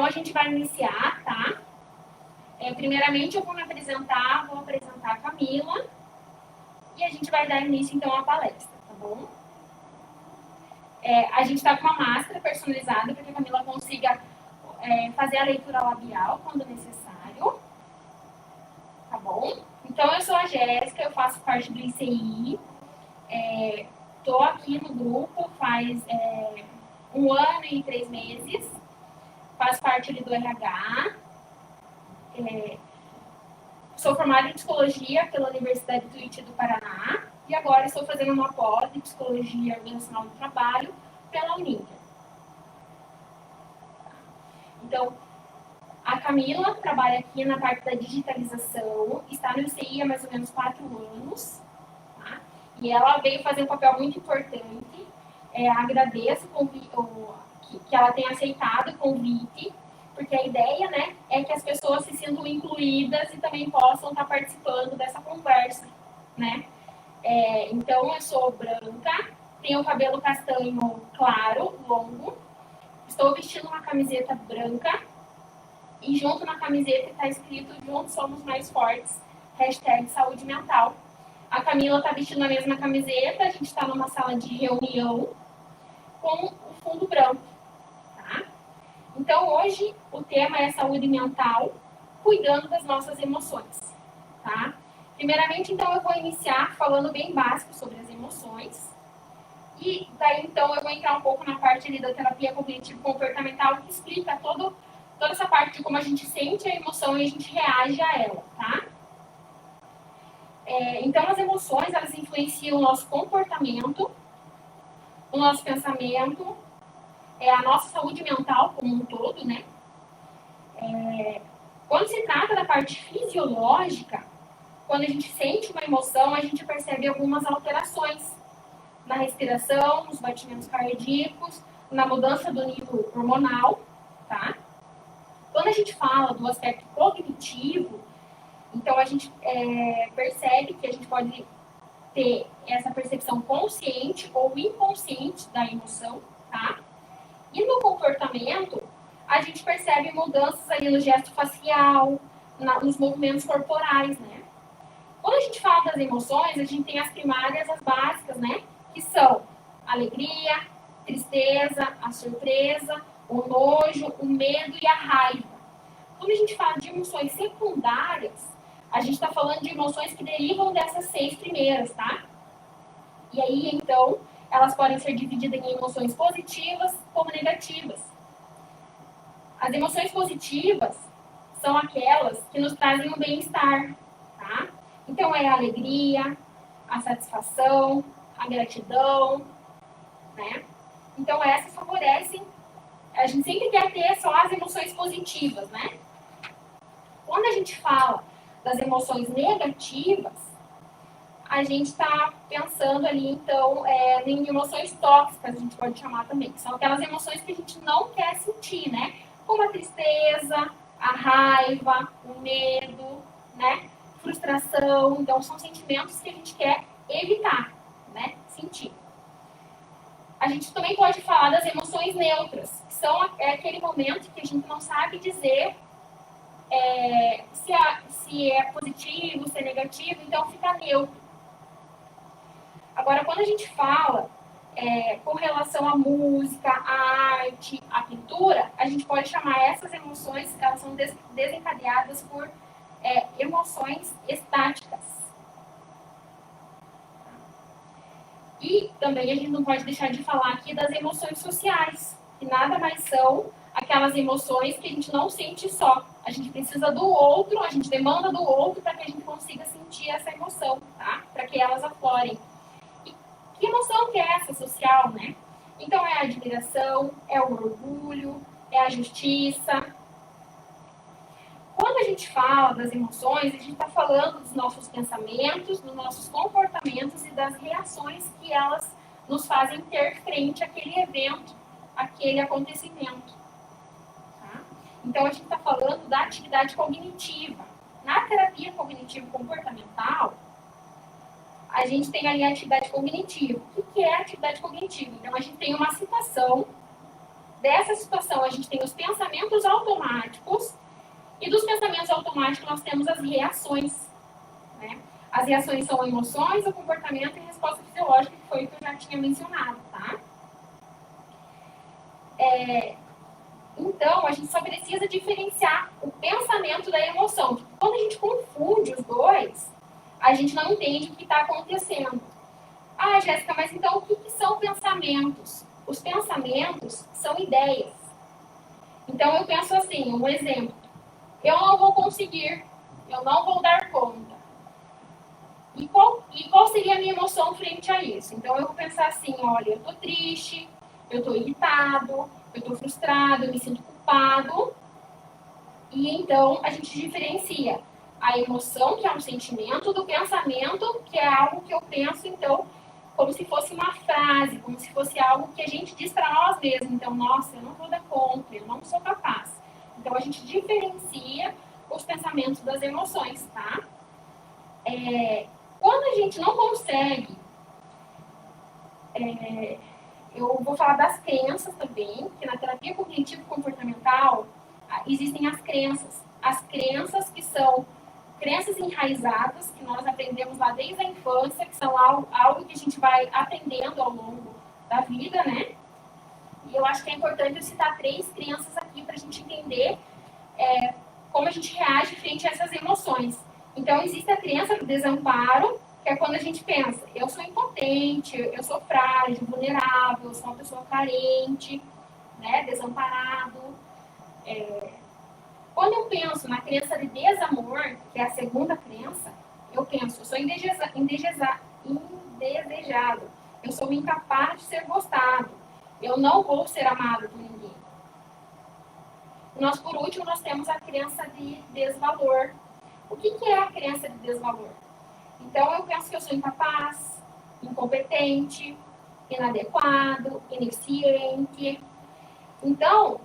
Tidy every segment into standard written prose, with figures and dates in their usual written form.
a gente vai iniciar, tá? Primeiramente, eu vou apresentar a Camila e a gente vai dar início, então, à palestra, tá bom? A gente está com uma máscara personalizada para que a Camila consiga fazer a leitura labial quando necessário, tá bom? Então, eu sou a Jéssica, eu faço parte do ICI, estou aqui no grupo faz 1 ano e 3 meses, faço parte ali do RH, sou formada em Psicologia pela Universidade do Tuiuti do Paraná e agora estou fazendo uma pós em Psicologia Organizacional do Trabalho pela Uninter. Então, a Camila trabalha aqui na parte da digitalização, está no ICI há mais ou menos 4 anos, tá? E ela veio fazer um papel muito importante. Agradeço que ela tenha aceitado o convite, porque a ideia, né, é que as pessoas se sintam incluídas e também possam estar participando dessa conversa, né? Então, eu sou branca, tenho o cabelo castanho claro, longo, estou vestindo uma camiseta branca e junto na camiseta está escrito "Juntos somos mais fortes", #saúde mental. A Camila está vestindo a mesma camiseta, a gente está numa sala de reunião com o fundo branco, tá? Então, hoje, o tema é saúde mental, cuidando das nossas emoções, tá? Primeiramente, então, eu vou iniciar falando bem básico sobre as emoções. E daí, então, eu vou entrar um pouco na parte ali da terapia cognitivo-comportamental, que explica toda essa parte de como a gente sente a emoção e a gente reage a ela, tá? Então, as emoções, elas influenciam o nosso comportamento, o nosso pensamento, a nossa saúde mental como um todo, né? Quando se trata da parte fisiológica, quando a gente sente uma emoção, a gente percebe algumas alterações na respiração, nos batimentos cardíacos, na mudança do nível hormonal, tá? Quando a gente fala do aspecto cognitivo, então a gente percebe que a gente pode ter essa percepção consciente ou inconsciente da emoção, tá? E no comportamento, a gente percebe mudanças ali no gesto facial, nos movimentos corporais, né? Quando a gente fala das emoções, a gente tem as primárias, as básicas, né? Que são a alegria, tristeza, a surpresa, o nojo, o medo e a raiva. Quando a gente fala de emoções secundárias, a gente está falando de emoções que derivam dessas 6 primeiras, tá? E aí, então, elas podem ser divididas em emoções positivas como negativas. As emoções positivas são aquelas que nos trazem um bem-estar, tá? Então, é a alegria, a satisfação, a gratidão, né? Então, essas favorecem. A gente sempre quer ter só as emoções positivas, né? Quando a gente fala das emoções negativas, a gente está pensando ali, então, em emoções tóxicas, a gente pode chamar também, que são aquelas emoções que a gente não quer sentir, né? Como a tristeza, a raiva, o medo, né? Frustração. Então, são sentimentos que a gente quer evitar, né? Sentir. A gente também pode falar das emoções neutras, que são aquele momento que a gente não sabe dizer se é positivo, se é negativo, então fica neutro. Agora, quando a gente fala com relação à música, à arte, à pintura, a gente pode chamar essas emoções, elas são desencadeadas por emoções estáticas. E também a gente não pode deixar de falar aqui das emoções sociais, que nada mais são aquelas emoções que a gente não sente só. A gente precisa do outro, a gente demanda do outro para que a gente consiga sentir essa emoção, tá? Para que elas aflorem. E que emoção que é essa social, né? Então, é a admiração, é o orgulho, é a justiça. Quando a gente fala das emoções, a gente está falando dos nossos pensamentos, dos nossos comportamentos e das reações que elas nos fazem ter frente àquele evento, àquele acontecimento. Tá? Então, a gente está falando da atividade cognitiva. Na terapia cognitivo-comportamental, a gente tem ali a atividade cognitiva. O que é a atividade cognitiva? Então, a gente tem uma situação Dessa situação, a gente tem os pensamentos automáticos, e dos pensamentos automáticos nós temos as reações, né? As reações são emoções, o comportamento e resposta fisiológica, que foi o que eu já tinha mencionado, tá? Então, a gente só precisa diferenciar o pensamento da emoção. Quando a gente confunde os dois, a gente não entende o que está acontecendo. Ah, Jéssica, mas então o que são pensamentos? Os pensamentos são ideias. Então, eu penso assim, um exemplo. Eu não vou conseguir, eu não vou dar conta. E qual seria a minha emoção frente a isso? Então, eu vou pensar assim, olha, eu estou triste, eu estou irritado, eu estou frustrado, eu me sinto culpado. E então, a gente diferencia a emoção, que é um sentimento, do pensamento, que é algo que eu penso, então, como se fosse uma frase, como se fosse algo que a gente diz para nós mesmos. Então, nossa, eu não vou dar conta, eu não sou capaz. Então, a gente diferencia os pensamentos das emoções, tá? Quando a gente não consegue, eu vou falar das crenças também, que na terapia cognitivo-comportamental existem as crenças. As crenças que são crenças enraizadas, que nós aprendemos lá desde a infância, que são algo que a gente vai aprendendo ao longo da vida, né? E eu acho que é importante eu citar 3 crenças aqui para a gente entender como a gente reage frente a essas emoções. Então, existe a crença do desamparo, que é quando a gente pensa, eu sou impotente, eu sou frágil, vulnerável, eu sou uma pessoa carente, né, desamparado. Quando eu penso na crença de desamor, que é a segunda crença, eu penso, eu sou indesejado, eu sou incapaz de ser gostado, eu não vou ser amado por ninguém. Por último, nós temos a crença de desvalor. O que é a crença de desvalor? Então, eu penso que eu sou incapaz, incompetente, inadequado, ineficiente. Então,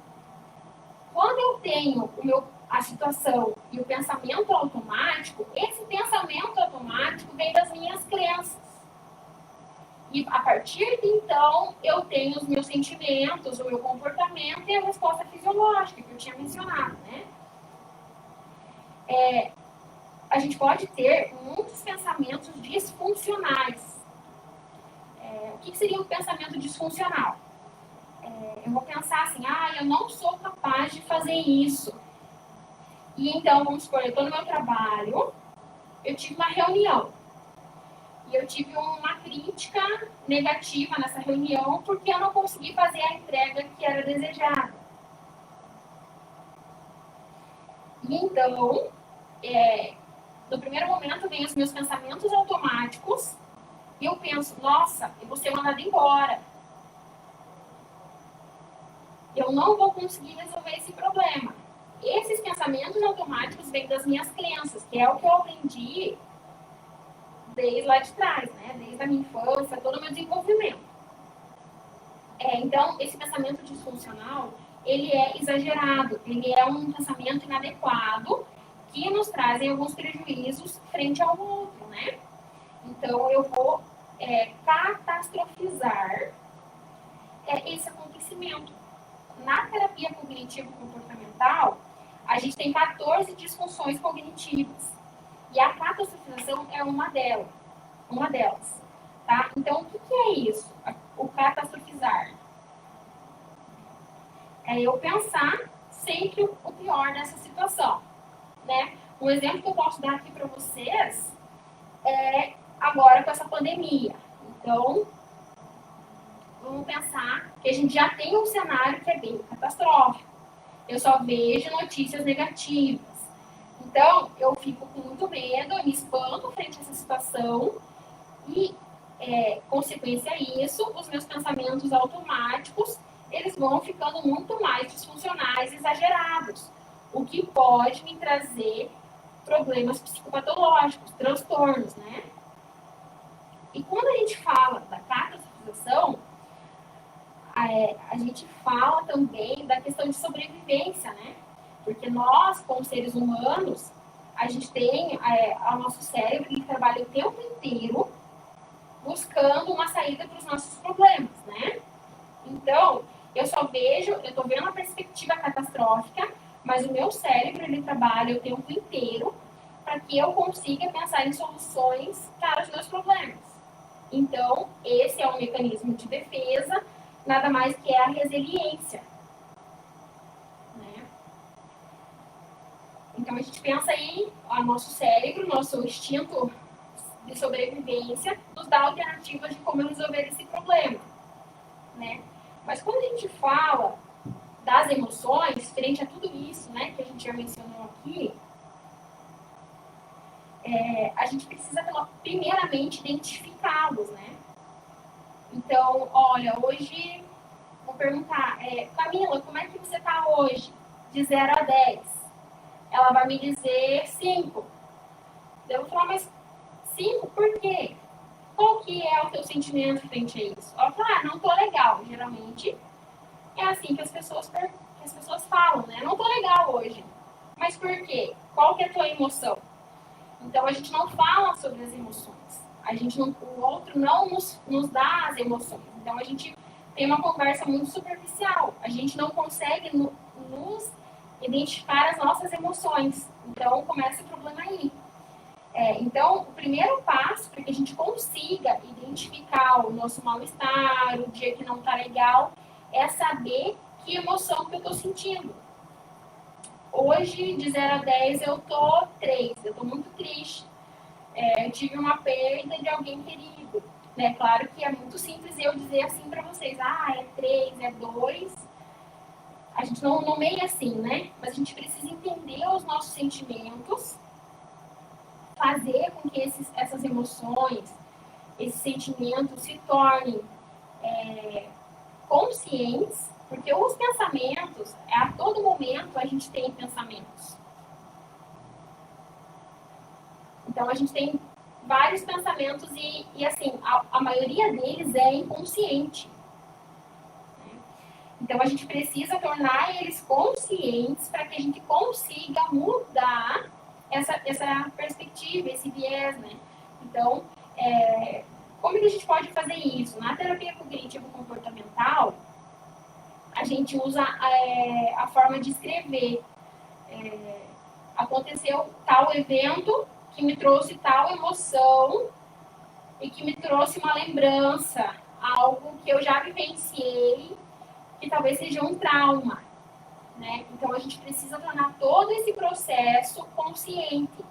quando eu tenho a situação e o pensamento automático, esse pensamento automático vem das minhas crenças. E a partir de então, eu tenho os meus sentimentos, o meu comportamento e a resposta fisiológica que eu tinha mencionado, né? A gente pode ter muitos pensamentos disfuncionais. O que seria um pensamento disfuncional? Eu vou pensar assim, eu não sou capaz de fazer isso. E então, vamos supor, eu estou no meu trabalho, eu tive uma reunião. E eu tive uma crítica negativa nessa reunião porque eu não consegui fazer a entrega que era desejada. E então, no primeiro momento, vem os meus pensamentos automáticos e eu penso, nossa, eu vou ser mandada embora. Eu não vou conseguir resolver esse problema. Esses pensamentos automáticos vêm das minhas crenças, que é o que eu aprendi desde lá de trás, né? Desde a minha infância, todo o meu desenvolvimento. Então, esse pensamento disfuncional, ele é exagerado, ele é um pensamento inadequado que nos trazem alguns prejuízos frente ao outro, né? Então, eu vou catastrofizar esse acontecimento. Na terapia cognitivo-comportamental, a gente tem 14 disfunções cognitivas. E a catastrofização é uma delas. Tá? Então, o que é isso? O catastrofizar. É eu pensar sempre o pior nessa situação. Né? Um exemplo que eu posso dar aqui para vocês é agora com essa pandemia. Então, vamos pensar que a gente já tem um cenário que é bem catastrófico. Eu só vejo notícias negativas. Então, eu fico com muito medo, eu me espanto frente a essa situação e, consequência a isso, os meus pensamentos automáticos, eles vão ficando muito mais disfuncionais, exagerados, o que pode me trazer problemas psicopatológicos, transtornos, né? E quando a gente fala da catastrofização, a gente fala também da questão de sobrevivência, né? Porque nós, como seres humanos, a gente tem o nosso cérebro que trabalha o tempo inteiro buscando uma saída para os nossos problemas, né? Então, Eu só vejo, eu estou vendo a perspectiva catastrófica, mas o meu cérebro, ele trabalha o tempo inteiro para que eu consiga pensar em soluções para os meus problemas. Então, esse é um mecanismo de defesa, nada mais que é a resiliência. Né? Então, a gente pensa aí, o nosso cérebro, nosso instinto de sobrevivência, nos dá alternativas de como resolver esse problema. Né? Mas quando a gente fala das emoções, frente a tudo isso, né, que a gente já mencionou aqui, a gente precisa, primeiramente, identificá-los, né? Então, olha, hoje, vou perguntar, Camila, como é que você está hoje? De 0 a 10. Ela vai me dizer 5. Eu vou falar, mas 5 por quê? Qual que é o teu sentimento frente a isso? Ela fala, não tô legal. Geralmente, é assim que as pessoas falam, né? Não tô legal hoje. Mas por quê? Qual que é a tua emoção? Então, a gente não fala sobre as emoções. O outro não nos dá as emoções. Então, a gente tem uma conversa muito superficial. A gente não consegue nos identificar as nossas emoções. Então, começa o problema aí. Então, o primeiro passo para que a gente consiga identificar o nosso mal-estar, o dia que não está legal, é saber que emoção que eu estou sentindo. Hoje, de 0 a 10, eu tô 3. Eu tô muito triste. Eu tive uma perda de alguém querido. Né? Claro que é muito simples eu dizer assim para vocês. É 3, é 2. A gente não nomeia assim, né? Mas a gente precisa entender os nossos sentimentos, fazer com que essas emoções, esses sentimentos se tornem conscientes, porque os pensamentos, a todo momento a gente tem pensamentos. Então, a gente tem vários pensamentos e assim, a maioria deles é inconsciente. Então, a gente precisa tornar eles conscientes para que a gente consiga mudar essa perspectiva, esse viés, né? Então, como que a gente pode fazer isso? Na terapia cognitivo-comportamental, a gente usa a forma de escrever. Aconteceu tal evento que me trouxe tal emoção e que me trouxe uma lembrança, algo que eu já vivenciei, que talvez seja um trauma. Né? Então, a gente precisa tornar todo esse processo consciente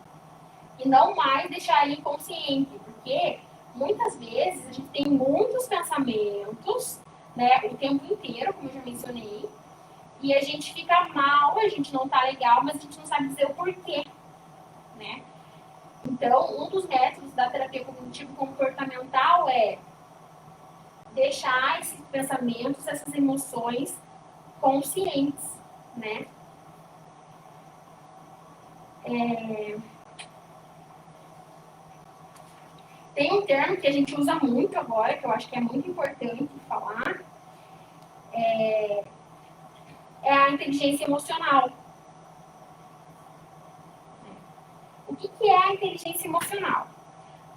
e não mais deixar ele inconsciente, porque muitas vezes a gente tem muitos pensamentos, né, o tempo inteiro, como eu já mencionei, e a gente fica mal, a gente não tá legal, mas a gente não sabe dizer o porquê, né? Então, um dos métodos da terapia cognitivo-comportamental é deixar esses pensamentos, essas emoções conscientes, né? Tem um termo que a gente usa muito agora, que eu acho que é muito importante falar, é a inteligência emocional. O que é a inteligência emocional?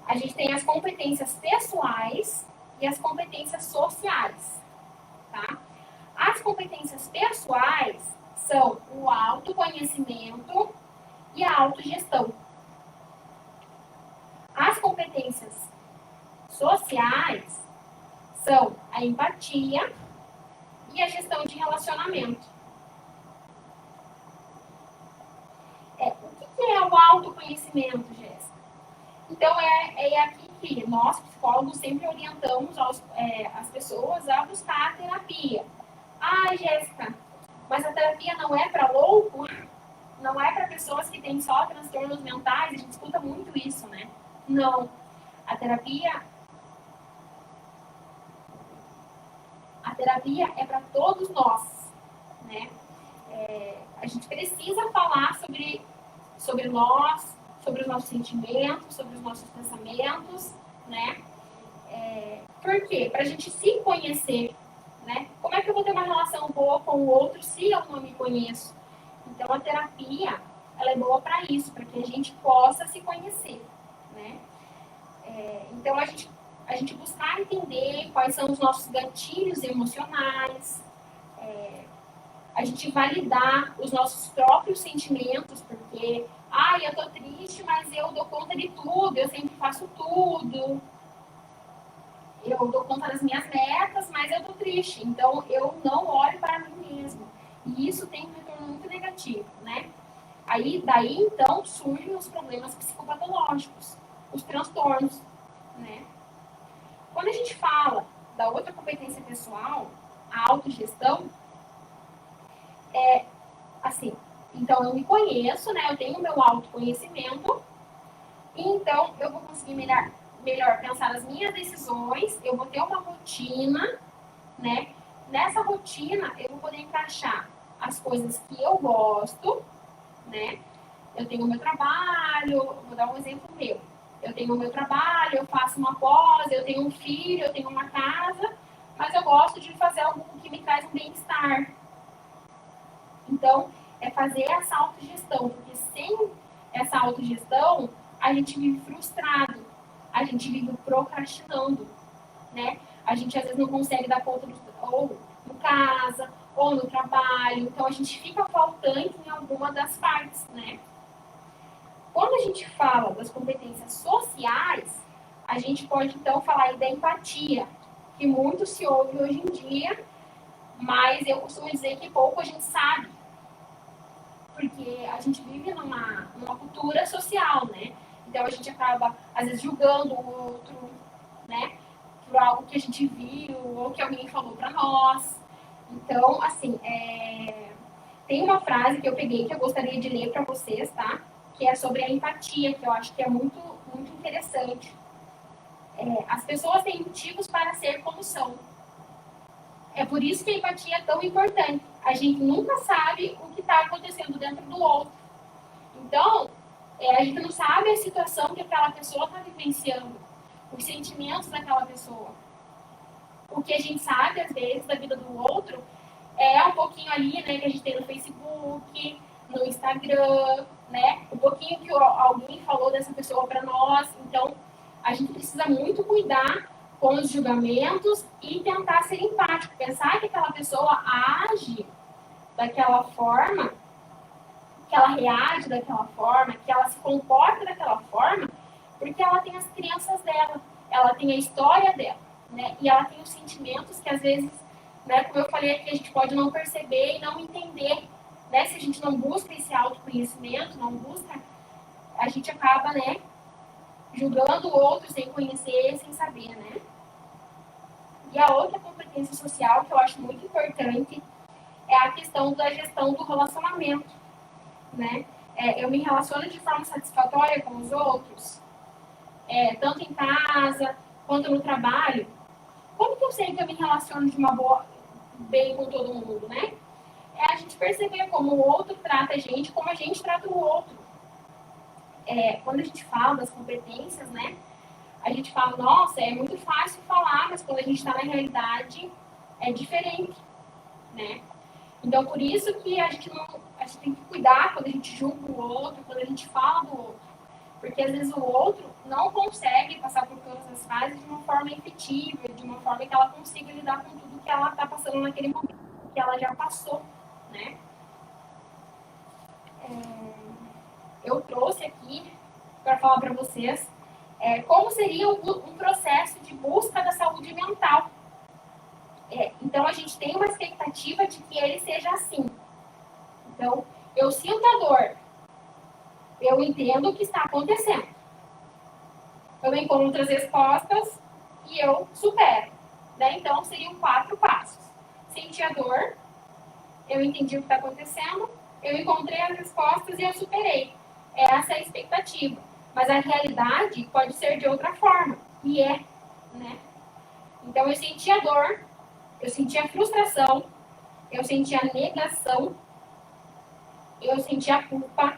A gente tem as competências pessoais e as competências sociais. Tá? As competências pessoais são o autoconhecimento e a autogestão. As competências sociais são a empatia e a gestão de relacionamento. O que é o autoconhecimento, Jéssica? Então, é aqui que nós, psicólogos, sempre orientamos as pessoas a buscar a terapia. Jéssica, mas a terapia não é para louco? Não é para pessoas que têm só transtornos mentais? A gente escuta muito isso, né? Não. A terapia é para todos nós, né? A gente precisa falar sobre nós, sobre os nossos sentimentos, sobre os nossos pensamentos, né? Por quê? Para a gente se conhecer, né? Como é que eu vou ter uma relação boa com o outro se eu não me conheço? Então, a terapia, ela é boa para isso, para que a gente possa se conhecer, né? Então, a gente buscar entender quais são os nossos gatilhos emocionais, a gente validar os nossos próprios sentimentos, porque, eu tô triste, mas eu dou conta de tudo, eu sempre faço tudo, eu dou conta das minhas metas, mas eu tô triste, então eu não olho para mim mesmo. E isso tem um retorno muito negativo, né? Daí, então, surgem os problemas psicopatológicos, os transtornos, né? Quando a gente fala da outra competência pessoal, a autogestão, assim, então eu me conheço, né? Eu tenho o meu autoconhecimento, e então eu vou conseguir melhor pensar as minhas decisões, eu vou ter uma rotina, né? Nessa rotina eu vou poder encaixar as coisas que eu gosto, né? Eu tenho o meu trabalho, vou dar um exemplo meu. Eu tenho o meu trabalho, eu faço uma pós, eu tenho um filho, eu tenho uma casa, mas eu gosto de fazer algo que me traz um bem-estar. Então, é fazer essa autogestão, porque sem essa autogestão, a gente vive frustrado, a gente vive procrastinando, né? A gente às vezes não consegue dar conta ou no casa, ou no trabalho, então a gente fica faltante em alguma das partes, né? Quando a gente fala das competências sociais, a gente pode então falar aí da empatia, que muito se ouve hoje em dia, mas eu costumo dizer que pouco a gente sabe, porque a gente vive numa cultura social, né? Então a gente acaba, às vezes, julgando o outro, né? Por algo que a gente viu ou que alguém falou para nós. Então, assim, tem uma frase que eu peguei que eu gostaria de ler para vocês, tá? Que é sobre a empatia, que eu acho que é muito, muito interessante. As pessoas têm motivos para ser como são. É por isso que a empatia é tão importante. A gente nunca sabe o que está acontecendo dentro do outro. Então, a gente não sabe a situação que aquela pessoa está vivenciando, os sentimentos daquela pessoa. O que a gente sabe, às vezes, da vida do outro é um pouquinho ali, né, que a gente tem no Facebook, no Instagram, né, um pouquinho que alguém falou dessa pessoa para nós. Então, a gente precisa muito cuidar com os julgamentos e tentar ser empático, pensar que aquela pessoa age daquela forma, que ela reage daquela forma, que ela se comporta daquela forma, porque ela tem as crenças dela, ela tem a história dela, né? E ela tem os sentimentos que às vezes, né, como eu falei aqui, a gente pode não perceber e não entender, né? Se a gente não busca esse autoconhecimento, não busca, a gente acaba, né, julgando o outro sem conhecer, sem saber, né? E a outra competência social que eu acho muito importante é a questão da gestão do relacionamento, né? Eu me relaciono de forma satisfatória com os outros, tanto em casa quanto no trabalho. Como que eu sei que eu me relaciono de uma boa, bem com todo mundo, né? É a gente perceber como o outro trata a gente, como a gente trata o outro. Quando a gente fala das competências, né? A gente fala, nossa, é muito fácil falar, mas quando a gente está na realidade, é diferente, né? Então, por isso que a gente tem que cuidar quando a gente julga o outro, quando a gente fala do outro. Porque, às vezes, o outro não consegue passar por todas as fases de uma forma efetiva, de uma forma que ela consiga lidar com tudo que ela está passando naquele momento, que ela já passou, né? Eu trouxe aqui para falar para vocês como seria um processo de busca da saúde mental. Então, a gente tem uma expectativa de que ele seja assim. Então, eu sinto a dor, eu entendo o que está acontecendo, eu encontro as respostas e eu supero, né? Então, seriam 4 passos. Senti a dor, eu entendi o que está acontecendo, eu encontrei as respostas e eu superei. Essa é a expectativa. Mas a realidade pode ser de outra forma, e né? Então, eu senti a dor, eu senti a frustração, eu senti a negação, eu senti a culpa,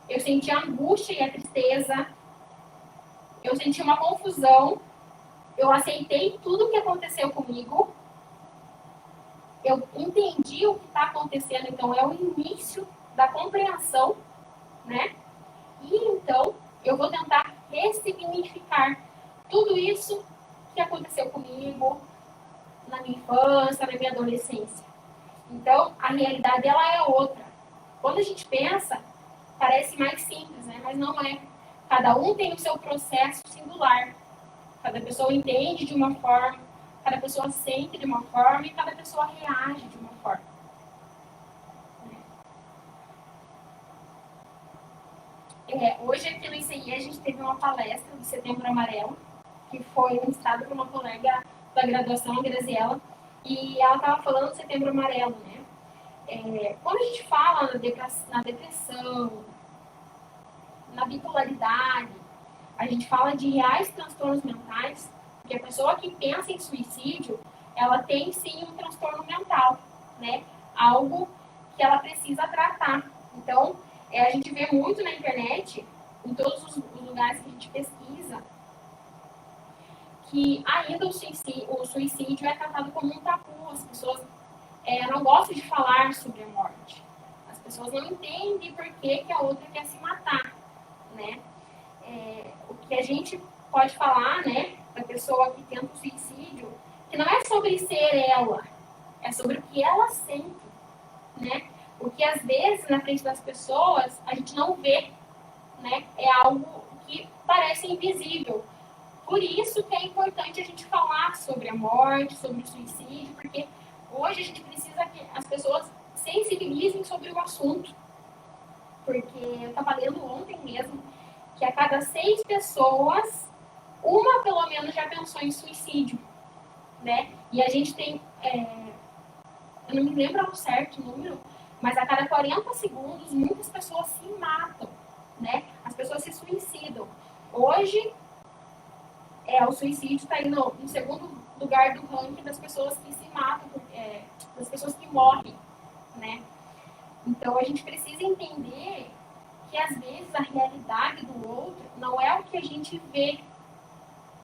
eu senti a angústia e a tristeza, eu senti uma confusão, eu aceitei tudo o que aconteceu comigo, eu entendi o que está acontecendo, então é o início da compreensão, né? E então eu vou tentar ressignificar tudo isso que aconteceu comigo na minha infância, na minha adolescência. Então, a realidade ela é outra. Quando a gente pensa, parece mais simples, né? Mas não é. Cada um tem o seu processo singular. Cada pessoa entende de uma forma, cada pessoa sente de uma forma e cada pessoa reage de uma forma. Hoje aqui no ICI a gente teve uma palestra do Setembro Amarelo, que foi ministrada por uma colega da graduação, a Graziela, e ela estava falando do Setembro Amarelo, né? Quando a gente fala na depressão, na bipolaridade, a gente fala de reais transtornos mentais, porque a pessoa que pensa em suicídio, ela tem sim um transtorno mental, né? Algo que ela precisa tratar. Então, a gente vê muito na internet, em todos os lugares que a gente pesquisa, que ainda o suicídio é tratado como um tabu. As pessoas não gostam de falar sobre a morte. As pessoas não entendem por que a outra quer se matar, né? O que a gente pode falar, né, da pessoa que tenta o suicídio, que não é sobre ser ela, é sobre o que ela sente, né? O que às vezes na frente das pessoas a gente não vê, né? É algo que parece invisível. Por isso que é importante a gente falar sobre a morte, sobre o suicídio, porque hoje a gente precisa que as pessoas sensibilizem sobre o assunto. Porque eu estava lendo ontem mesmo que a cada 6 pessoas, uma pelo menos já pensou em suicídio, né? E a gente tem, eu não me lembro ao certo o número, mas a cada 40 segundos muitas pessoas se matam, né? As pessoas se suicidam. Hoje, o suicídio está aí no segundo lugar do ranking das pessoas que se matam, das pessoas que morrem, né? Então a gente precisa entender que às vezes a realidade do outro não é o que a gente vê,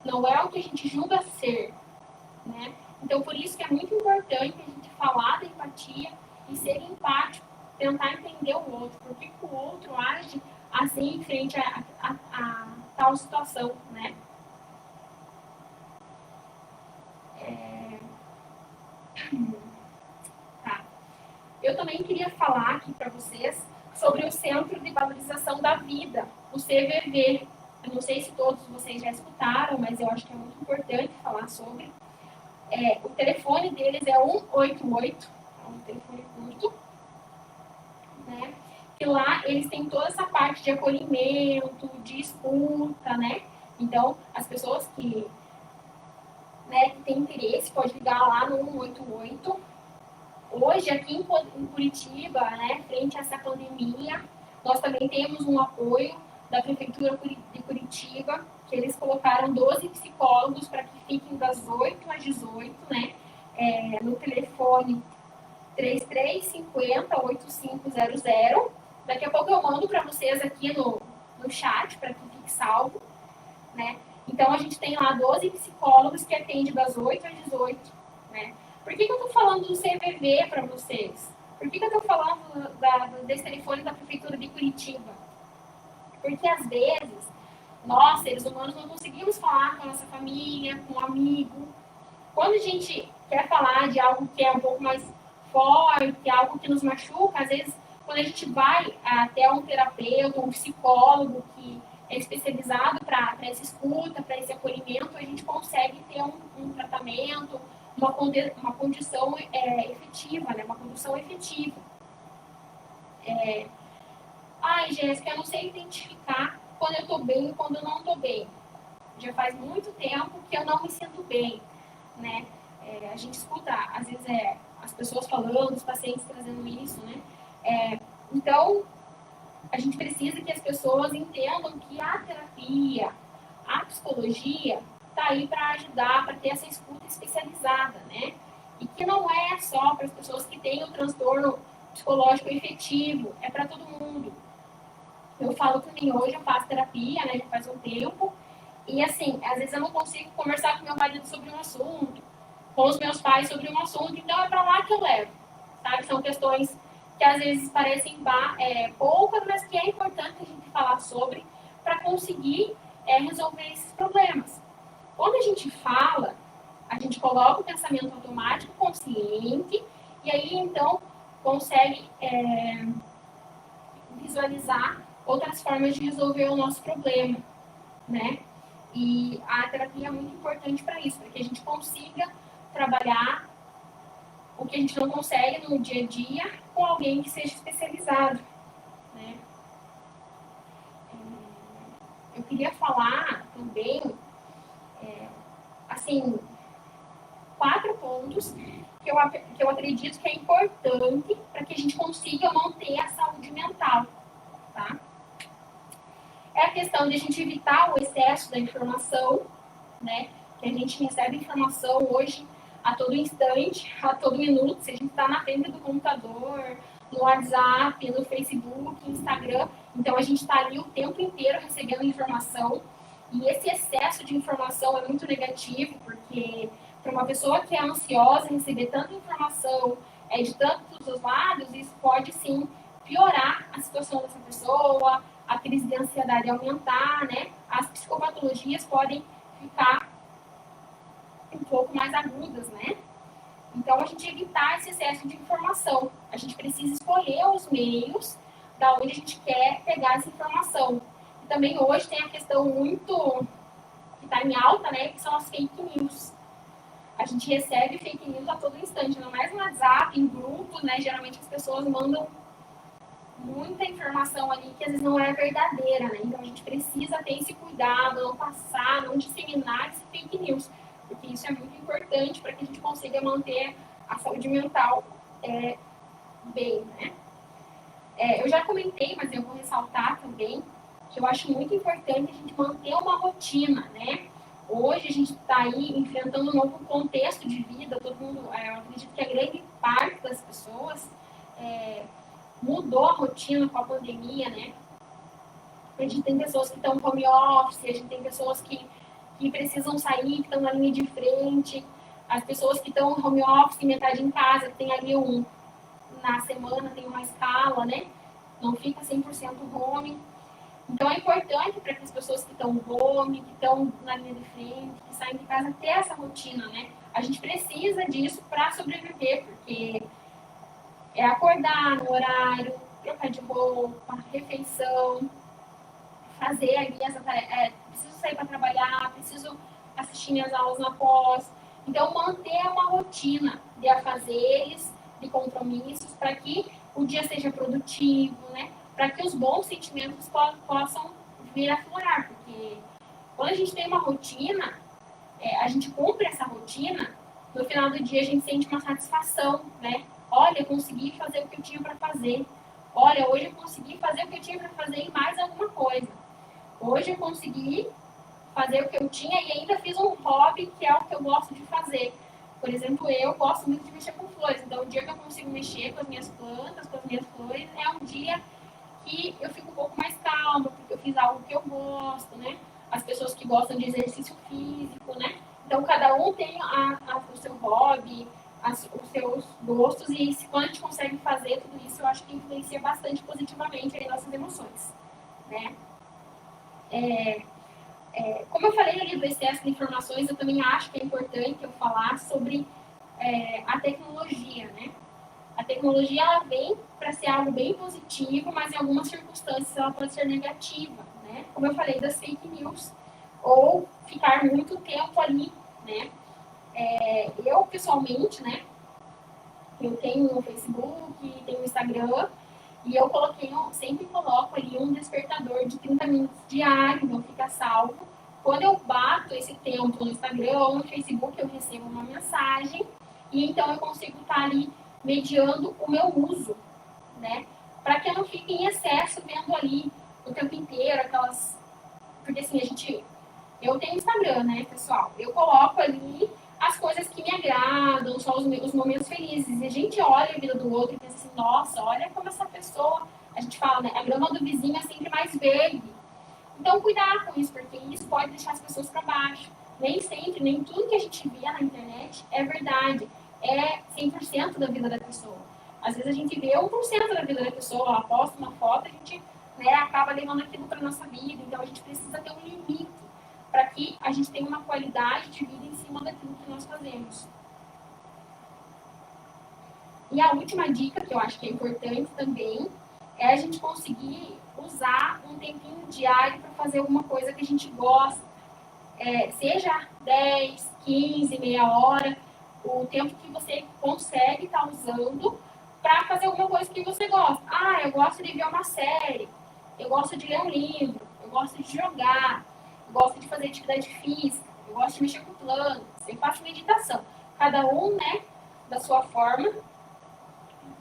não é o que a gente julga ser, né? Então por isso que é muito importante a gente falar da empatia e ser empático, tentar entender o outro, porque o outro age assim em frente a tal situação, né? Tá. Eu também queria falar aqui para vocês sobre o Centro de Valorização da Vida, o CVV. Eu não sei se todos vocês já escutaram, mas eu acho que é muito importante falar sobre. O telefone deles é 188, é um telefone curto, né? E lá eles têm toda essa parte de acolhimento, de escuta, né? Então, as pessoas que têm interesse podem ligar lá no 188. Hoje, aqui em Curitiba, né, frente a essa pandemia, nós também temos um apoio da Prefeitura de Curitiba, que eles colocaram 12 psicólogos para que fiquem das 8 às 18, né, no telefone 3350-8500. Daqui a pouco eu mando para vocês aqui no chat, para que fique salvo, né. Então, a gente tem lá 12 psicólogos que atendem das 8 às 18, né. Por que eu estou falando do CVV para vocês? Por que eu estou falando desse telefone da Prefeitura de Curitiba? Porque, às vezes, nós, seres humanos, não conseguimos falar com a nossa família, com um amigo. Quando a gente quer falar de algo que é um pouco mais forte, algo que nos machuca, às vezes, quando a gente vai até um terapeuta, um psicólogo que é especializado para essa escuta, para esse acolhimento, a gente consegue ter um tratamento, uma condição efetiva, né? Uma condução efetiva. Ai, Jéssica, eu não sei identificar quando eu estou bem e quando eu não estou bem. Já faz muito tempo que eu não me sinto bem, né? A gente escuta, às vezes, as pessoas falando, os pacientes trazendo isso, né? Então, a gente precisa que as pessoas entendam que a terapia, a psicologia, está aí para ajudar, para ter essa escuta especializada, né? E que não é só para as pessoas que têm o transtorno psicológico efetivo, é para todo mundo. Eu falo por mim, hoje eu faço terapia, né, já faz um tempo, e assim, às vezes eu não consigo conversar com meu marido sobre um assunto, com os meus pais sobre um assunto, então é para lá que eu levo, sabe? São questões que às vezes parecem poucas, mas que é importante a gente falar sobre para conseguir resolver esses problemas. Quando a gente fala, a gente coloca o pensamento automático consciente e aí, então, consegue visualizar outras formas de resolver o nosso problema, né? E a terapia é muito importante para isso, para que a gente consiga trabalhar o que a gente não consegue no dia a dia com alguém que seja especializado, né? Eu queria falar também, assim, 4 pontos que eu acredito que é importante para que a gente consiga manter a saúde mental, tá? É a questão de a gente evitar o excesso da informação, né? Que a gente recebe informação hoje a todo instante, a todo minuto. Se a gente está na frente do computador, no WhatsApp, no Facebook, Instagram, então a gente está ali o tempo inteiro recebendo informação. E esse excesso de informação é muito negativo, porque para uma pessoa que é ansiosa, receber tanta informação de tantos os lados, isso pode sim piorar a situação dessa pessoa, a crise de ansiedade aumentar, né? As psicopatologias podem ficar um pouco mais agudas, né? Então, a gente evitar esse excesso de informação. A gente precisa escolher os meios da onde a gente quer pegar essa informação. E também hoje tem a questão muito que está em alta, né? Que são as fake news. A gente recebe fake news a todo instante, não mais no WhatsApp, em grupos, né? Geralmente as pessoas mandam muita informação ali que às vezes não é verdadeira, né? Então a gente precisa ter esse cuidado, não passar, não disseminar esse fake news, porque isso é muito importante para que a gente consiga manter a saúde mental bem, né? Eu já comentei, mas eu vou ressaltar também que eu acho muito importante a gente manter uma rotina, né? Hoje a gente está aí enfrentando um novo contexto de vida, todo mundo, eu acredito que a grande parte das pessoas mudou a rotina com a pandemia, né? A gente tem pessoas que estão no home office, a gente tem pessoas que precisam sair, que estão na linha de frente, as pessoas que estão no home office, metade em casa, que tem ali na semana tem uma escala, né? Não fica 100% home. Então é importante para que as pessoas que estão home, que estão na linha de frente, que saem de casa, ter essa rotina, né? A gente precisa disso para sobreviver, porque é acordar no horário, trocar de roupa, refeição, fazer ali essa tarefa. Preciso sair para trabalhar, preciso assistir minhas aulas na pós. Então, manter uma rotina de afazeres, de compromissos, para que o dia seja produtivo, né? Para que os bons sentimentos possam vir a florar. Porque quando a gente tem uma rotina, a gente cumpre essa rotina, no final do dia a gente sente uma satisfação, né? Olha, eu consegui fazer o que eu tinha para fazer. Olha, hoje eu consegui fazer o que eu tinha para fazer e mais alguma coisa. Hoje eu consegui fazer o que eu tinha e ainda fiz um hobby que é o que eu gosto de fazer. Por exemplo, eu gosto muito de mexer com flores. Então, o dia que eu consigo mexer com as minhas plantas, com as minhas flores, é um dia que eu fico um pouco mais calma, porque eu fiz algo que eu gosto, né? As pessoas que gostam de exercício físico, né? Então, cada um tem o seu hobby, os seus gostos, e quando a gente consegue fazer tudo isso, eu acho que influencia bastante positivamente as nossas emoções, né? Como eu falei ali do excesso de informações, eu também acho que é importante eu falar sobre a tecnologia, né? A tecnologia, ela vem para ser algo bem positivo, mas em algumas circunstâncias ela pode ser negativa, né? Como eu falei das fake news, ou ficar muito tempo ali, né? Eu, pessoalmente, né? Eu tenho o Facebook, tenho o Instagram, e eu sempre coloco ali um despertador de 30 minutos diário, então fica salvo. Quando eu bato esse tempo no Instagram ou no Facebook, eu recebo uma mensagem, e então eu consigo estar ali mediando o meu uso, né? Para que eu não fique em excesso vendo ali o tempo inteiro aquelas. Porque assim, eu tenho Instagram, né, pessoal? Eu coloco ali as coisas que me agradam, só os momentos felizes. E a gente olha a vida do outro e pensa assim, nossa, olha como essa pessoa. A gente fala, né? A grama do vizinho é sempre mais verde. Então, cuidar com isso, porque isso pode deixar as pessoas para baixo. Nem sempre, nem tudo que a gente vê na internet é verdade. É 100% da vida da pessoa. Às vezes a gente vê 1% da vida da pessoa, ela posta uma foto, a gente acaba levando aquilo para nossa vida. Então, a gente precisa ter um limite para que a gente tenha uma qualidade de vida em cima daquilo que nós fazemos. E a última dica, que eu acho que é importante também, é a gente conseguir usar um tempinho diário para fazer alguma coisa que a gente gosta. Seja 10, 15, meia hora, o tempo que você consegue estar usando para fazer alguma coisa que você gosta. Ah, eu gosto de ver uma série, eu gosto de ler um livro, eu gosto de jogar, eu gosto de fazer atividade física, eu gosto de mexer com plantas, eu faço meditação. Cada um, né, da sua forma,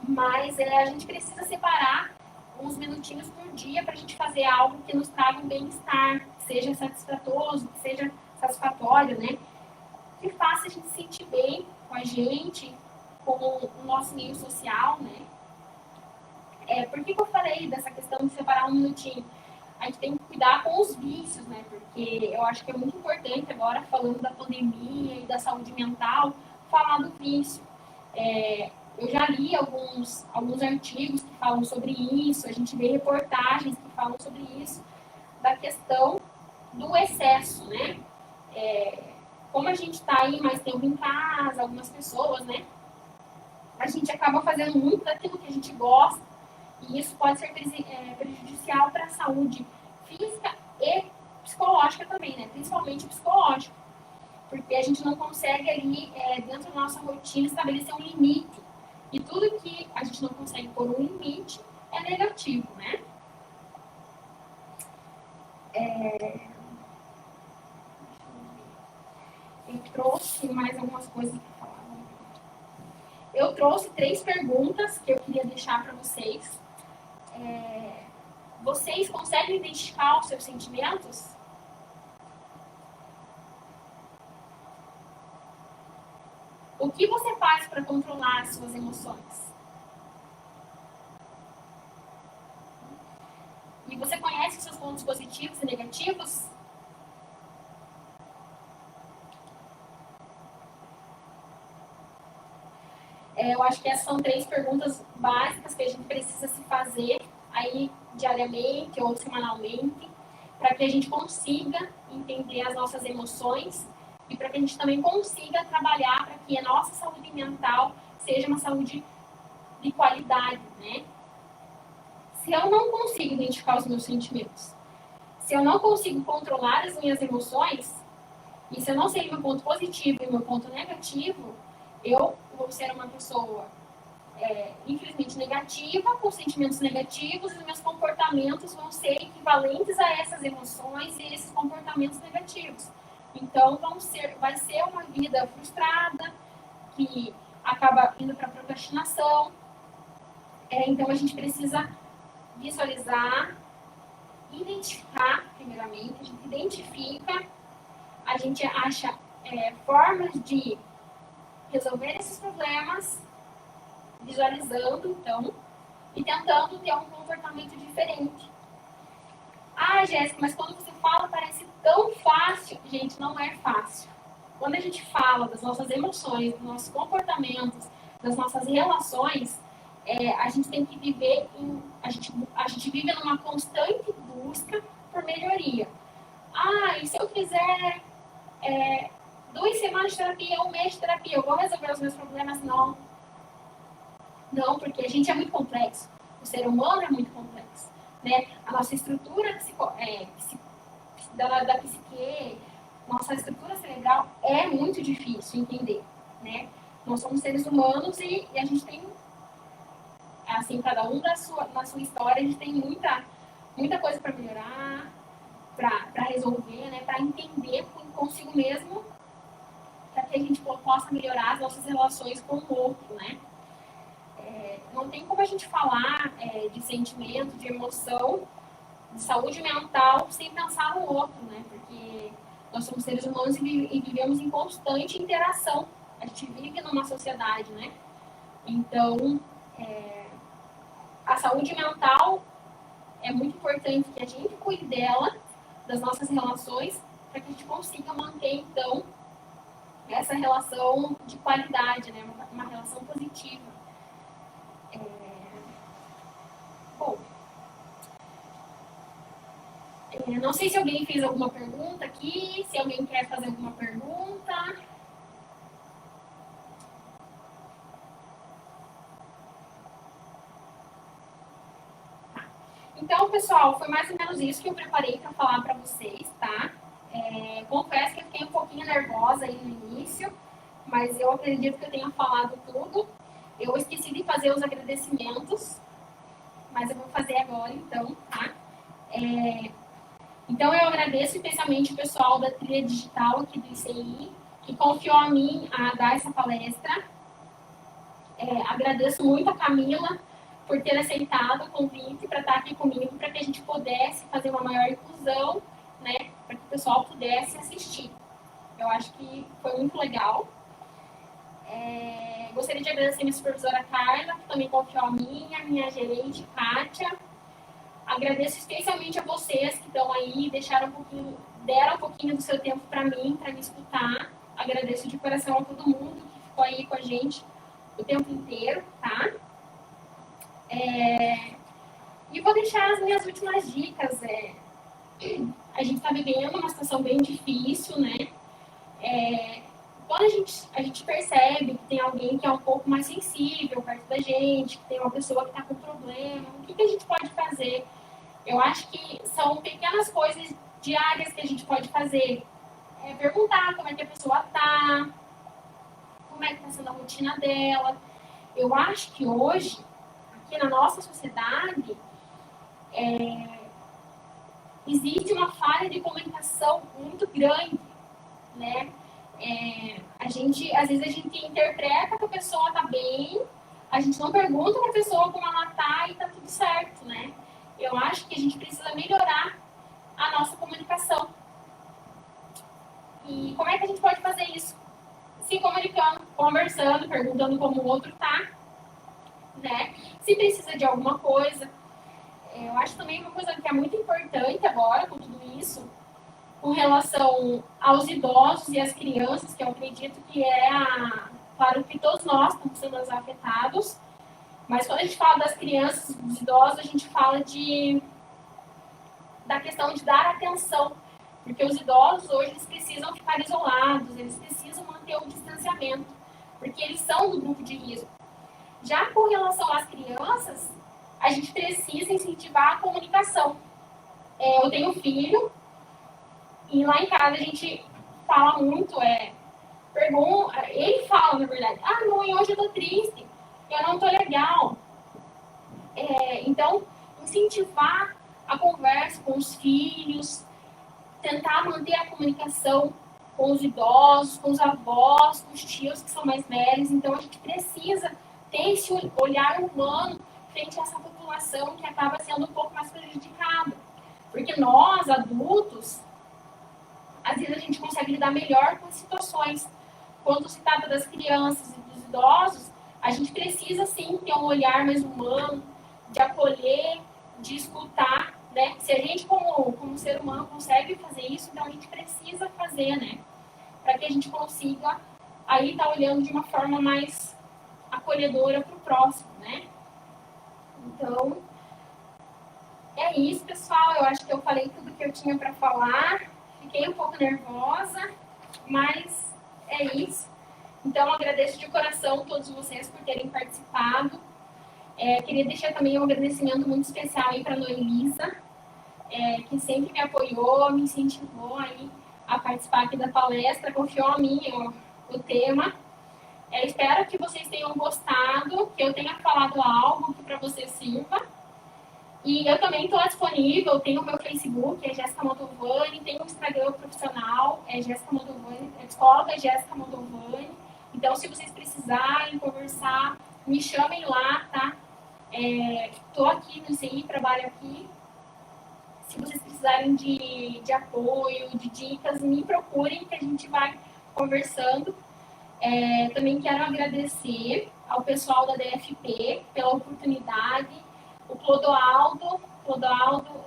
mas a gente precisa separar uns minutinhos por dia para a gente fazer algo que nos traga um bem-estar, que seja satisfatório, que seja satisfatório, né? Que faça a gente se sentir bem com a gente, com o nosso meio social, né? Por que eu falei dessa questão de separar um minutinho? A gente tem que cuidar com os vícios, né? Porque eu acho que é muito importante agora, falando da pandemia e da saúde mental, falar do vício. Eu já li alguns artigos que falam sobre isso, a gente vê reportagens que falam sobre isso, da questão do excesso, né? Como a gente está aí mais tempo em casa, algumas pessoas, né? A gente acaba fazendo muito daquilo que a gente gosta, e isso pode ser prejudicial para a saúde física e psicológica também, né? Principalmente psicológica, porque a gente não consegue ali, dentro da nossa rotina, estabelecer um limite. E tudo que a gente não consegue pôr um limite é negativo, né? Eu trouxe mais algumas coisas para falar. Eu trouxe 3 perguntas que eu queria deixar para vocês. Vocês conseguem identificar os seus sentimentos? O que você faz para controlar as suas emoções? E você conhece os seus pontos positivos e negativos? Eu acho que essas são 3 perguntas básicas que a gente precisa se fazer aí diariamente ou semanalmente, para que a gente consiga entender as nossas emoções e para que a gente também consiga trabalhar para que a nossa saúde mental seja uma saúde de qualidade, né? Se eu não consigo identificar os meus sentimentos, se eu não consigo controlar as minhas emoções, e se eu não sei meu ponto positivo e meu ponto negativo, eu vou ser uma pessoa, infelizmente, negativa, com sentimentos negativos, e os meus comportamentos vão ser equivalentes a essas emoções e esses comportamentos negativos. Então, vai ser uma vida frustrada, que acaba indo para a procrastinação. Então, a gente precisa visualizar, identificar, primeiramente, a gente identifica, a gente acha formas de resolver esses problemas, visualizando, então, e tentando ter um comportamento diferente. Ah, Jéssica, mas quando você fala parece tão fácil. Gente, não é fácil. Quando a gente fala das nossas emoções, dos nossos comportamentos, das nossas relações, a gente tem que viver a gente vive numa constante busca por melhoria. Ah, e se eu fizer 2 semanas de terapia, 1 mês de terapia, eu vou resolver os meus problemas? Não. Não, porque a gente é muito complexo. O ser humano é muito complexo, né? A nossa estrutura da psique, nossa estrutura cerebral é muito difícil entender, né? Nós somos seres humanos e a gente tem, assim, cada um na sua história, a gente tem muita coisa para melhorar, para resolver, né? Para entender consigo mesmo, para que a gente possa melhorar as nossas relações com o outro, né? Não tem como a gente falar de sentimento, de emoção, de saúde mental, sem pensar no outro, né? Porque nós somos seres humanos e vivemos em constante interação. A gente vive numa sociedade, né? Então, a saúde mental é muito importante que a gente cuide dela, das nossas relações, para que a gente consiga manter, então, essa relação de qualidade, né? Uma relação positiva. Bom, não sei se alguém fez alguma pergunta aqui, se alguém quer fazer alguma pergunta. Então, pessoal, foi mais ou menos isso que eu preparei para falar para vocês, tá? Confesso que eu fiquei um pouquinho nervosa aí no início, mas eu acredito que eu tenha falado tudo. Eu esqueci de fazer os agradecimentos, mas eu vou fazer agora, então, tá? Então, eu agradeço especialmente o pessoal da Trilha Digital aqui do ICI, que confiou a mim a dar essa palestra. Agradeço muito a Camila por ter aceitado o convite para estar aqui comigo, para que a gente pudesse fazer uma maior inclusão, né, para que o pessoal pudesse assistir. Eu acho que foi muito legal. Gostaria de agradecer a minha supervisora Carla, que também confiou a mim, a minha gerente, Kátia. Agradeço especialmente a vocês que estão aí, deram um pouquinho do seu tempo para mim, para me escutar. Agradeço de coração a todo mundo que ficou aí com a gente o tempo inteiro, tá? E vou deixar as minhas últimas dicas. A gente está vivendo uma situação bem difícil, né? Quando a gente percebe que tem alguém que é um pouco mais sensível perto da gente, que tem uma pessoa que está com problema, o que a gente pode fazer? Eu acho que são pequenas coisas diárias que a gente pode fazer. Perguntar como é que a pessoa está, como é que está sendo a rotina dela. Eu acho que hoje, aqui na nossa sociedade, existe uma falha de comunicação muito grande, né? Às vezes a gente interpreta que a pessoa está bem, a gente não pergunta para a pessoa como ela está e está tudo certo, né? Eu acho que a gente precisa melhorar a nossa comunicação. E como é que a gente pode fazer isso? Se comunicando, conversando, perguntando como o outro está, né? Se precisa de alguma coisa. Eu acho também uma coisa que é muito importante agora com tudo isso, com relação aos idosos e às crianças, que eu acredito que claro que todos nós estamos sendo afetados, mas quando a gente fala das crianças e dos idosos, a gente fala da questão de dar atenção, porque os idosos hoje eles precisam ficar isolados, eles precisam manter o distanciamento, porque eles são do grupo de risco. Já com relação às crianças, a gente precisa incentivar a comunicação. Eu tenho um filho, e lá em casa a gente fala muito, ele fala, na verdade, mãe, hoje eu tô triste, eu não tô legal. Então, incentivar a conversa com os filhos, tentar manter a comunicação com os idosos, com os avós, com os tios que são mais velhos. Então, a gente precisa ter esse olhar humano frente a essa população que acaba sendo um pouco mais prejudicada. Porque nós, adultos, às vezes a gente consegue lidar melhor com as situações. Quando se trata das crianças e dos idosos, a gente precisa, sim, ter um olhar mais humano, de acolher, de escutar, né? Se a gente, como ser humano, consegue fazer isso, então a gente precisa fazer, né? Para que a gente consiga aí estar olhando de uma forma mais acolhedora para o próximo, né? Então, é isso, pessoal. Eu acho que eu falei tudo que eu tinha para falar. Fiquei um pouco nervosa, mas é isso. Então, eu agradeço de coração a todos vocês por terem participado. Queria deixar também um agradecimento muito especial aí para a Noelisa, que sempre me apoiou, me incentivou aí a participar aqui da palestra, confiou a mim o tema. Espero que vocês tenham gostado, que eu tenha falado algo que para vocês sirva. E eu também estou disponível, tenho o meu Facebook, é Jéssica Mantovani, tenho o Instagram profissional, é Jéssica Mantovani, é psicóloga Jéssica Mantovani. Então, se vocês precisarem conversar, me chamem lá, tá? Estou aqui no ICI, trabalho aqui. Se vocês precisarem de apoio, de dicas, me procurem que a gente vai conversando. Também quero agradecer ao pessoal da DFP pela oportunidade, o Clodoaldo,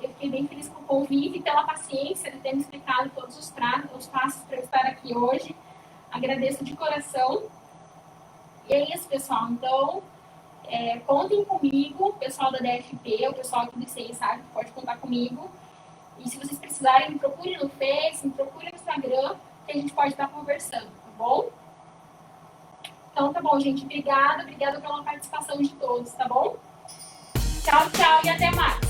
eu fiquei bem feliz com o convite e pela paciência de ter me explicado todos os passos para eu estar aqui hoje. Agradeço de coração. E é isso, pessoal. Então, contem comigo, o pessoal da DFP, o pessoal aqui do ICI sabe que pode contar comigo. E se vocês precisarem, me procurem no Face, me procurem no Instagram, que a gente pode estar conversando, tá bom? Então, tá bom, gente. Obrigada pela participação de todos, tá bom? Tchau, tchau e até mais.